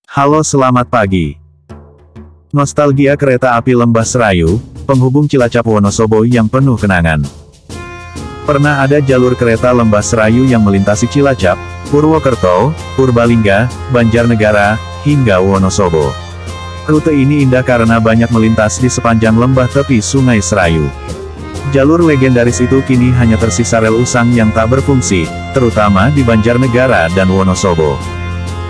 Halo, selamat pagi. Nostalgia kereta api Lembah Serayu, penghubung Cilacap Wonosobo yang penuh kenangan. Pernah ada jalur kereta Lembah Serayu yang melintasi Cilacap, Purwokerto, Purbalingga, Banjarnegara, hingga Wonosobo. Rute ini indah karena banyak melintas di sepanjang lembah tepi Sungai Serayu. Jalur legendaris itu kini hanya tersisa rel usang yang tak berfungsi, terutama di Banjarnegara dan Wonosobo.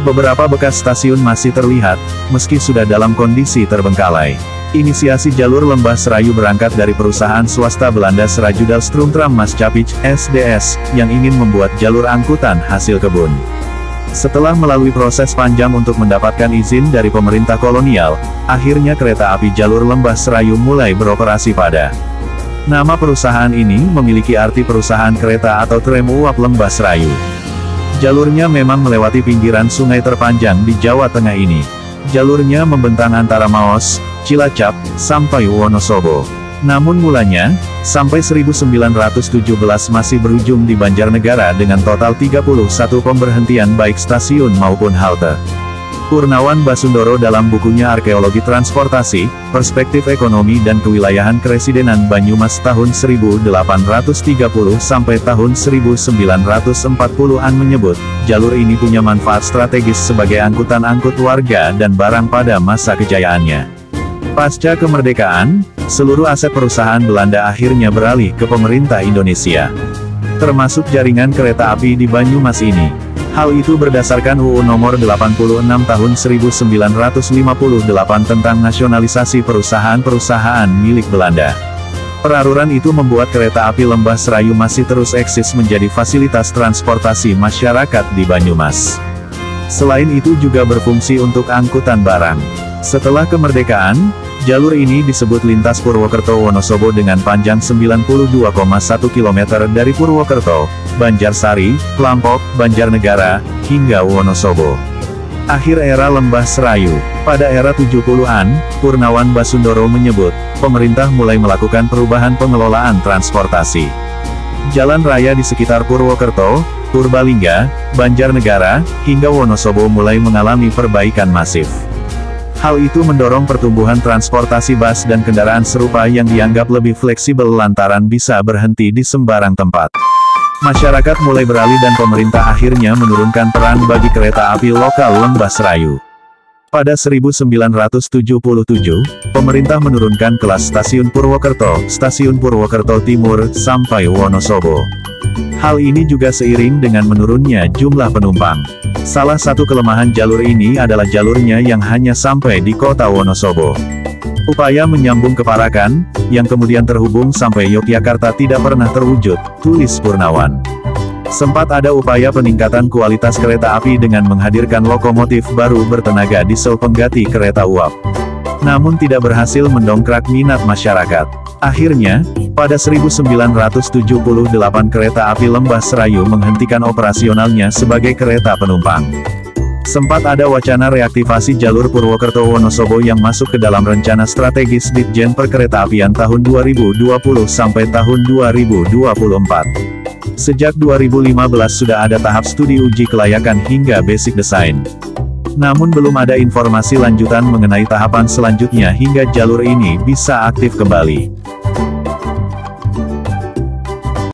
Beberapa bekas stasiun masih terlihat, meski sudah dalam kondisi terbengkalai. Inisiasi jalur Lembah Serayu berangkat dari perusahaan swasta Belanda Serajudal Stroomtram Maatschappij, SDS, yang ingin membuat jalur angkutan hasil kebun. Setelah melalui proses panjang untuk mendapatkan izin dari pemerintah kolonial, akhirnya kereta api jalur Lembah Serayu mulai beroperasi pada. Nama perusahaan ini memiliki arti perusahaan kereta atau tram uap Lembah Serayu. Jalurnya memang melewati pinggiran sungai terpanjang di Jawa Tengah ini. Jalurnya membentang antara Maos, Cilacap, sampai Wonosobo. Namun mulanya, sampai 1917 masih berujung di Banjarnegara dengan total 31 pemberhentian baik stasiun maupun halte. Purnawan Basundoro dalam bukunya Arkeologi Transportasi, Perspektif Ekonomi dan Kewilayahan Keresidenan Banyumas tahun 1830 sampai tahun 1940-an menyebut, jalur ini punya manfaat strategis sebagai angkutan angkut warga dan barang pada masa kejayaannya. Pasca kemerdekaan, seluruh aset perusahaan Belanda akhirnya beralih ke pemerintah Indonesia. Termasuk jaringan kereta api di Banyumas ini. Hal itu berdasarkan UU Nomor 86 Tahun 1958 tentang nasionalisasi perusahaan-perusahaan milik Belanda. Peraruran itu membuat kereta api Lembah Serayu masih terus eksis menjadi fasilitas transportasi masyarakat di Banyumas. Selain itu juga berfungsi untuk angkutan barang. Setelah kemerdekaan, jalur ini disebut lintas Purwokerto-Wonosobo dengan panjang 92,1 km dari Purwokerto, Banjarsari, Klampok, Banjarnegara, hingga Wonosobo. Akhir era Lembah Serayu. Pada era 70-an, Purnawan Basundoro menyebut, pemerintah mulai melakukan perubahan pengelolaan transportasi. Jalan raya di sekitar Purwokerto, Purbalingga, Banjarnegara, hingga Wonosobo mulai mengalami perbaikan masif. Hal itu mendorong pertumbuhan transportasi bus dan kendaraan serupa yang dianggap lebih fleksibel lantaran bisa berhenti di sembarang tempat. Masyarakat mulai beralih dan pemerintah akhirnya menurunkan peran bagi kereta api lokal Lembah Serayu. Pada 1977, pemerintah menurunkan kelas stasiun Purwokerto Timur, sampai Wonosobo. Hal ini juga seiring dengan menurunnya jumlah penumpang. Salah satu kelemahan jalur ini adalah jalurnya yang hanya sampai di kota Wonosobo. Upaya menyambung ke Parakan, yang kemudian terhubung sampai Yogyakarta tidak pernah terwujud, tulis Purnawan. Sempat ada upaya peningkatan kualitas kereta api dengan menghadirkan lokomotif baru bertenaga diesel pengganti kereta uap. Namun tidak berhasil mendongkrak minat masyarakat. Akhirnya, pada 1978 kereta api Lembah Serayu menghentikan operasionalnya sebagai kereta penumpang. Sempat ada wacana reaktivasi jalur Purwokerto-Wonosobo yang masuk ke dalam rencana strategis Ditjen Perkeretaapian tahun 2020 sampai tahun 2024. Sejak 2015 sudah ada tahap studi uji kelayakan hingga basic design. Namun belum ada informasi lanjutan mengenai tahapan selanjutnya hingga jalur ini bisa aktif kembali.